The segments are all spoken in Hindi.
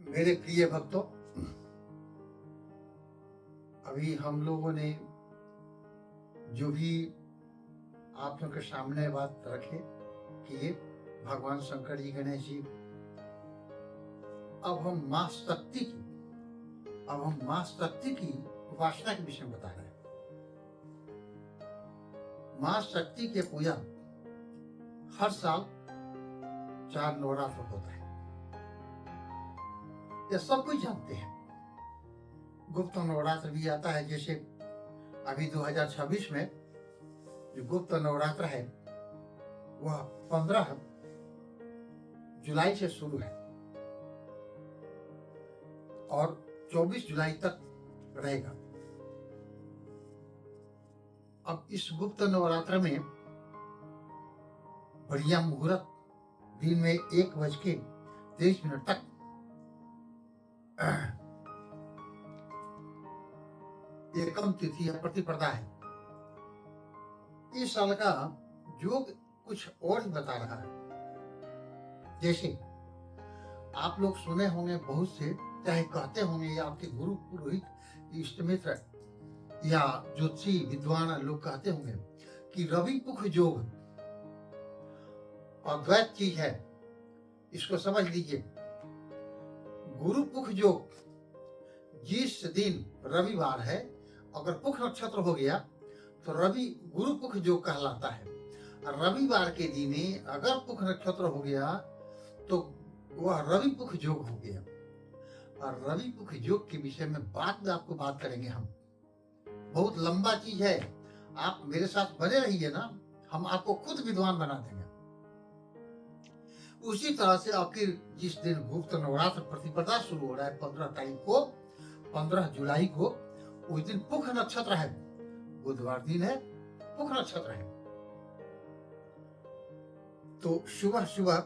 मेरे प्रिय भक्तों, अभी हम लोगों ने जो भी आप लोगों के सामने बात रखे कि ये भगवान शंकर जी, गणेश जी, अब हम माँ शक्ति की उपासना के विषय में बता रहे हैं। माँ शक्ति के पूजा हर साल 4 नवरात्र होता है, ये सब कुछ जानते हैं। गुप्त नवरात्र भी आता है, जैसे अभी 2026 में जो गुप्त नवरात्र है वह 15 जुलाई से शुरू है और 24 जुलाई तक रहेगा। अब इस गुप्त नवरात्र में बढ़िया मुहूर्त दिन में 1:23 तक एकम तिथि या प्रतिपदा है। इस साल का योग कुछ और ही बता रहा है। जैसे आप लोग सुने होंगे, बहुत से चाहे कहते होंगे या आपके गुरु पुरोहित इष्ट मित्र या ज्योतिषी विद्वान लोग कहते होंगे कि रवि पुख योग अद्वैत चीज है, इसको समझ लीजिए। गुरु पुख योग जिस दिन रविवार है, अगर पुख नक्षत्र हो गया तो रवि गुरु पुख योग कहलाता है। रविवार के दिन अगर पुख नक्षत्र हो गया तो वह रवि पुख योग हो गया। और रवि पुख योग के विषय में बाद में आपको बात करेंगे हम, बहुत लंबा चीज है। आप मेरे साथ बने रहिए ना, हम आपको खुद विद्वान बना देंगे। उसी तरह से आखिर जिस दिन गुप्त नवरात्र प्रतिपदा शुरू हो रहा है 15 तारीख को, 15 जुलाई को, उस दिन पुख नक्षत्र है, बुधवार दिन है, पुख नक्षत्र है। तो सुबह सुबह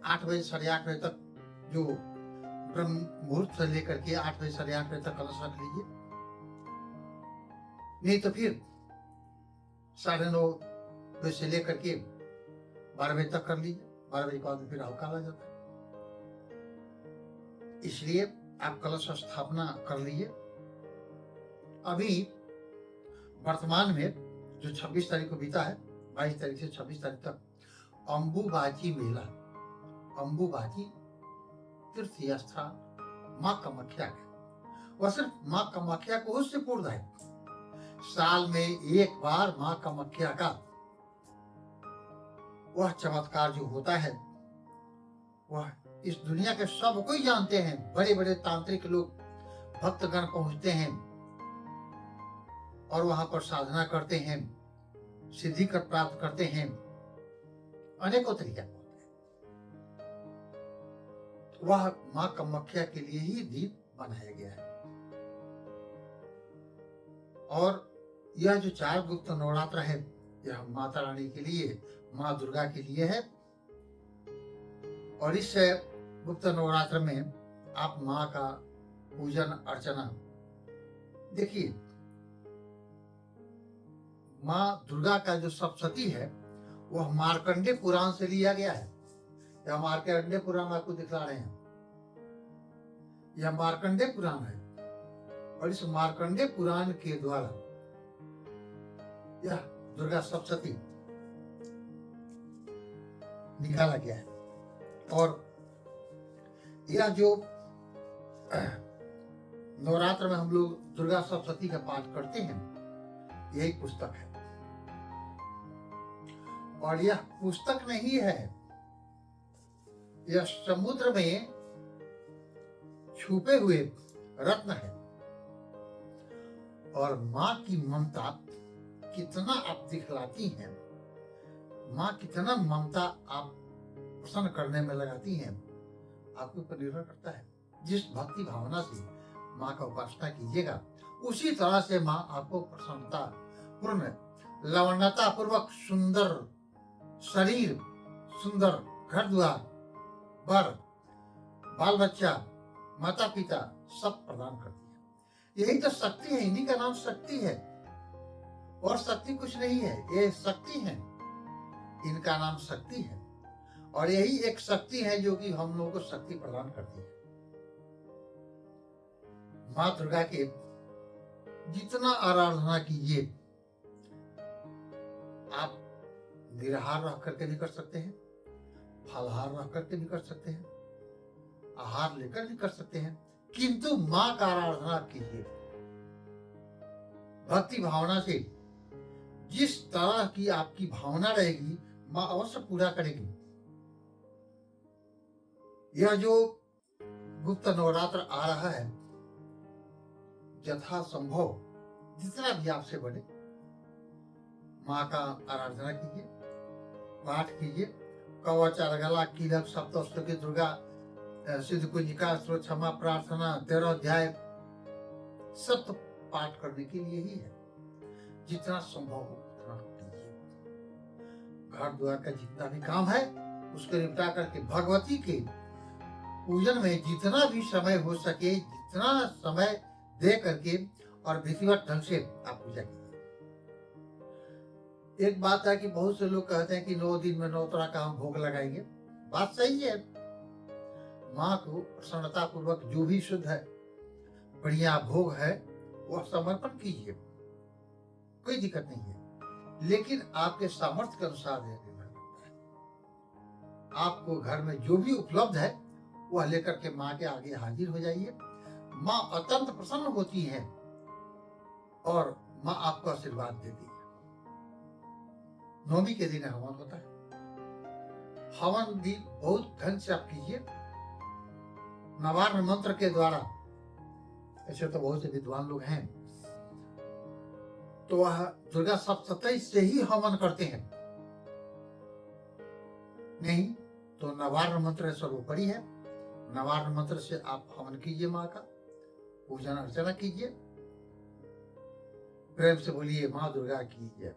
8 बजे 8:30 बजे तक, जो ब्रह्म मुहूर्त से लेकर के 8 बजे 8:30 बजे तक कलश रख लीजिए। नहीं तो फिर 9:30 बजे से लेकर के 12 बजे तक कर लीजिए। 12 बजे के बाद फिर अवकाल आ जाता है, इसलिए आप कलश स्थापना कर लीजिए। अभी वर्तमान में जो 26 तारीख को बीता है, 22 तारीख से 26 तारीख तक अंबुबाची मेला, अंबुबाची तीर्थ स्थान माँ कामाख्या है। वह सिर्फ माँ कामाख्या को उससे पूर्ण है। साल में एक बार माँ कामाख्या का वह चमत्कार जो होता है, वह इस दुनिया के सब कोई जानते हैं। बड़े बड़े तांत्रिक लोग, भक्तगण पहुंचते हैं और वहां पर साधना करते हैं, सिद्धि कर प्राप्त करते हैं। अनेकों तरीके होते हैं। वह माँ कामाख्या के लिए ही दिन बनाया गया है। और यह जो 4 गुप्त नवरात्र है, यह माता रानी के लिए, माँ दुर्गा के लिए है। और इस गुप्त नवरात्र में आप माँ का पूजन अर्चना, देखिए माँ दुर्गा का जो सप्तशती है वह मार्कंडे पुराण से लिया गया है। यह मार्कंडे पुराण आपको दिखला रहे हैं, यह मार्कंडे पुराण है। और इस मार्कंडे पुराण के द्वारा यह दुर्गा सप्तशती निकाला गया है। और यह जो नवरात्र में हम लोग दुर्गा सप्तशती का पाठ करते हैं, यही पुस्तक है। और यह पुस्तक नहीं है, यह समुद्र में छुपे हुए रत्न है। और माँ की ममता कितना आप दिखलाती हैं, माँ कितना ममता आप प्रसन्न करने में लगाती हैं, आपके ऊपर निर्भर करता है। जिस भक्ति भावना से माँ का उपासना कीजिएगा, उसी तरह से माँ आपको प्रसन्नता पूर्ण, लवणता पूर्वक सुंदर शरीर, सुंदर घर द्वार, बर, बाल बच्चा, माता पिता सब प्रदान करती है। यही तो शक्ति है, इन्हीं का नाम शक्ति है। और शक्ति कुछ नहीं है, ये शक्ति है, इनका नाम शक्ति है। और यही एक शक्ति है जो कि हम लोगों को शक्ति प्रदान करती है। माँ दुर्गा के जितना आराधना कीजिए, आप निराहार रह करके भी कर सकते हैं, फलाहार रह करके भी कर सकते हैं, आहार लेकर भी कर सकते हैं, किंतु माँ का आराधना कीजिए भक्ति भावना से। जिस तरह की आपकी भावना रहेगी माँ अवश्य पूरा करेगी। यह जो गुप्त नवरात्र आ रहा है, यथा संभव जितना भी आपसे बने माँ का आराधना कीजिए, पाठ कीजिए। कवच अर्गला कीलक सप्तस्तुति दुर्गा सिद्ध कुंजिका स्रोत क्षमा प्रार्थना 13 अध्याय सब तो पाठ करने के लिए ही है। जितना संभव हो उतना कीजिए। घर द्वार का जितना भी काम है उसको निपटा करके भगवती के पूजन में जितना भी समय हो सके, जितना समय दे करके और विधिवत ढंग से आप पूजा कीजिए। एक बात है कि बहुत से लोग कहते हैं कि 9 दिन में 9 तरह का हम भोग लगाएंगे। बात सही है। माँ को प्रसन्नता पूर्वक जो भी शुद्ध है, बढ़िया भोग है, वह समर्पण कीजिए, कोई दिक्कत नहीं है। लेकिन आपके सामर्थ्य के अनुसार निर्भर करता है। आपको घर में जो भी उपलब्ध है वह लेकर के माँ के आगे हाजिर हो जाइए। माँ अत्यंत प्रसन्न होती है और माँ आपको आशीर्वाद देती है। नवमी के दिन हवन होता है। हवन भी बहुत ढंग से आप कीजिए, नवार्ण मंत्र के द्वारा। ऐसे तो बहुत से विद्वान लोग हैं तो वह दुर्गा सप्तशती से ही हवन करते हैं, नहीं तो नवार्ण मंत्र सर्वोपरि है। नवार्ण मंत्र से आप हवन कीजिए, माँ का पूजन अर्चना कीजिए। प्रेम से बोलिए माँ दुर्गा की जय।